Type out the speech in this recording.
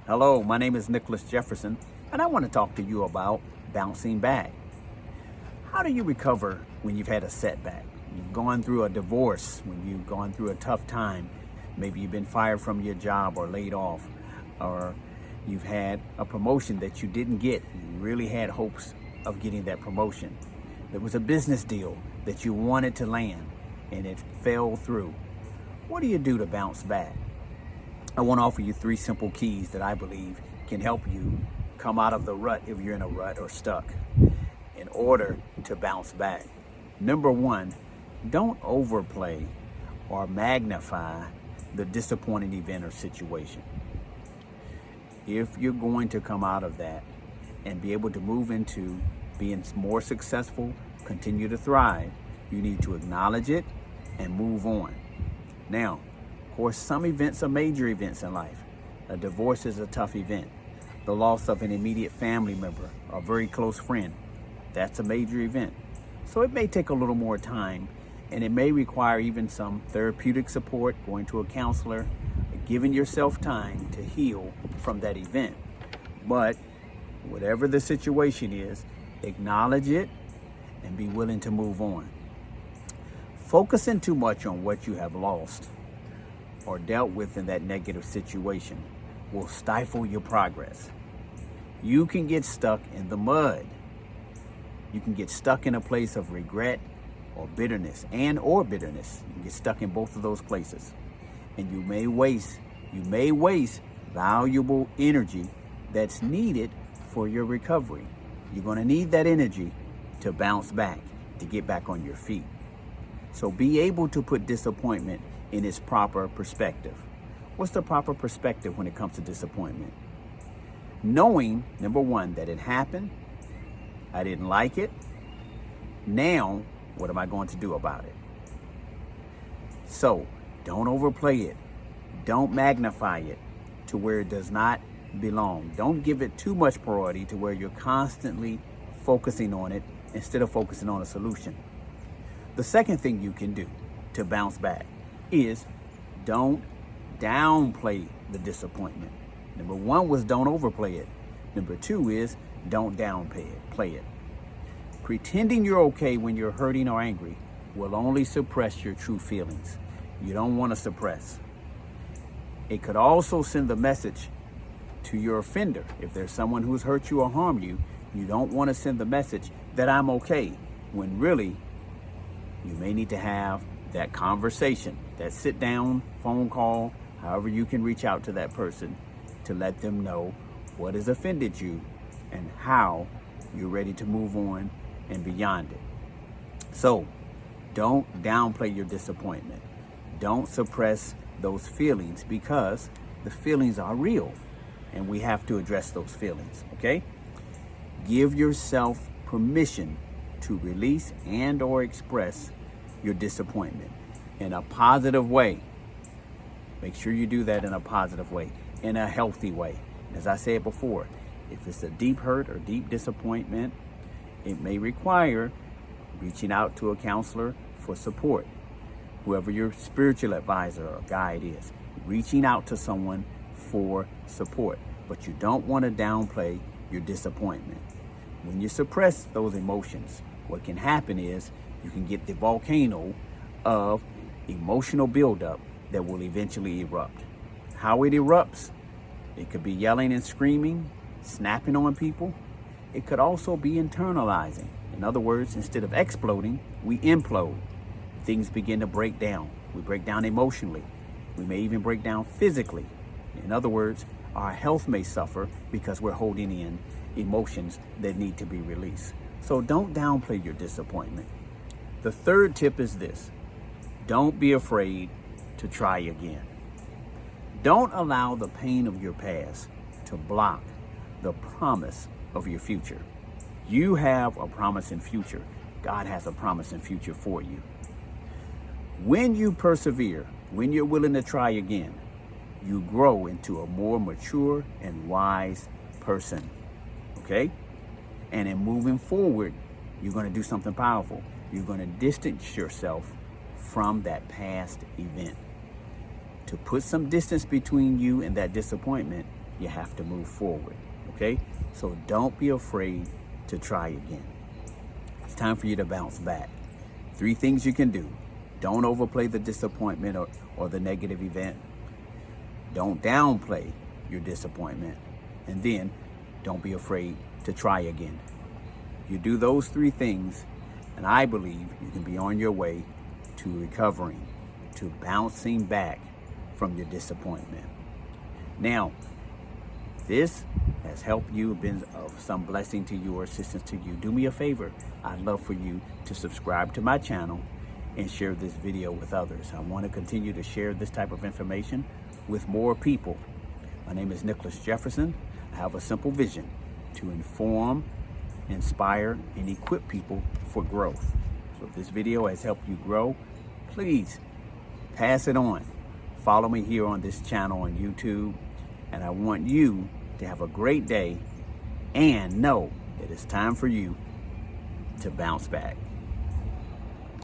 Hello, my name is Nicholas Jefferson, and I want to talk to you about bouncing back. How do you recover when you've had a setback? You've gone through a divorce, when you've gone through a tough time. Maybe you've been fired from your job or laid off, or you've had a promotion that you didn't get. You really had hopes of getting that promotion. There was a business deal that you wanted to land and it fell through. What do you do to bounce back? I want to offer you 3 simple keys that I believe can help you come out of the rut if you're in a rut or stuck in order to bounce back. Number 1, don't overplay or magnify the disappointing event or situation. If you're going to come out of that and be able to move into being more successful, continue to thrive, you need to acknowledge it and move on. Now, of course, some events are major events in life. A divorce is a tough event. The loss of an immediate family member, a very close friend, that's a major event. So it may take a little more time, and it may require even some therapeutic support, going to a counselor, giving yourself time to heal from that event. But whatever the situation is, acknowledge it and be willing to move on. Focusing too much on what you have lost or dealt with in that negative situation will stifle your progress. You can get stuck in the mud. You can get stuck in a place of regret or bitterness or bitterness. You can get stuck in both of those places. And you may waste valuable energy that's needed for your recovery. You're going to need that energy to bounce back, to get back on your feet. So be able to put disappointment in its proper perspective. What's the proper perspective when it comes to disappointment? Knowing, number 1, that it happened, I didn't like it. Now, what am I going to do about it? So, don't overplay it. Don't magnify it to where it does not belong. Don't give it too much priority to where you're constantly focusing on it instead of focusing on a solution. The second thing you can do to bounce back is don't downplay the disappointment. Number 1 was don't overplay it. Number 2 is don't downplay it. Pretending you're okay when you're hurting or angry will only suppress your true feelings. You don't want to suppress. It could also send the message to your offender. If there's someone who's hurt you or harmed you, you don't want to send the message that I'm okay, when really you may need to have that conversation, that sit down phone call, however you can reach out to that person to let them know what has offended you and how you're ready to move on and beyond it. So don't downplay your disappointment. Don't suppress those feelings, because the feelings are real and we have to address those feelings, okay? Give yourself permission to release and or express your disappointment in a positive way. Make sure you do that in a positive way, in a healthy way. As I said before, if it's a deep hurt or deep disappointment, it may require reaching out to a counselor for support. Whoever your spiritual advisor or guide is, reaching out to someone for support. But you don't want to downplay your disappointment. When you suppress those emotions, what can happen is you can get the volcano of emotional buildup that will eventually erupt. How it erupts, it could be yelling and screaming, snapping on people. It could also be internalizing. In other words, instead of exploding, we implode. Things begin to break down. We break down emotionally. We may even break down physically. In other words, our health may suffer because we're holding in emotions that need to be released. So don't downplay your disappointment. The third tip is this: don't be afraid to try again. Don't allow the pain of your past to block the promise of your future. You have a promising future. God has a promising future for you. When you persevere, when you're willing to try again, you grow into a more mature and wise person, okay? And in moving forward, you're going to do something powerful. You're going to distance yourself from that past event. To put some distance between you and that disappointment, you have to move forward, okay? So don't be afraid to try again. It's time for you to bounce back. 3 things you can do. Don't overplay the disappointment or the negative event. Don't downplay your disappointment. And then don't be afraid to try again. You do those 3 things, and I believe you can be on your way to recovering, to bouncing back from your disappointment. Now, if this has helped you, been of some blessing to you or assistance to you, do me a favor. I'd love for you to subscribe to my channel and share this video with others. I want to continue to share this type of information with more people. My name is Nicholas Jefferson. I have a simple vision to inform, inspire, and equip people for growth. So if this video has helped you grow, please pass it on. Follow me here on this channel on YouTube, and I want you to have a great day and know that it's time for you to bounce back.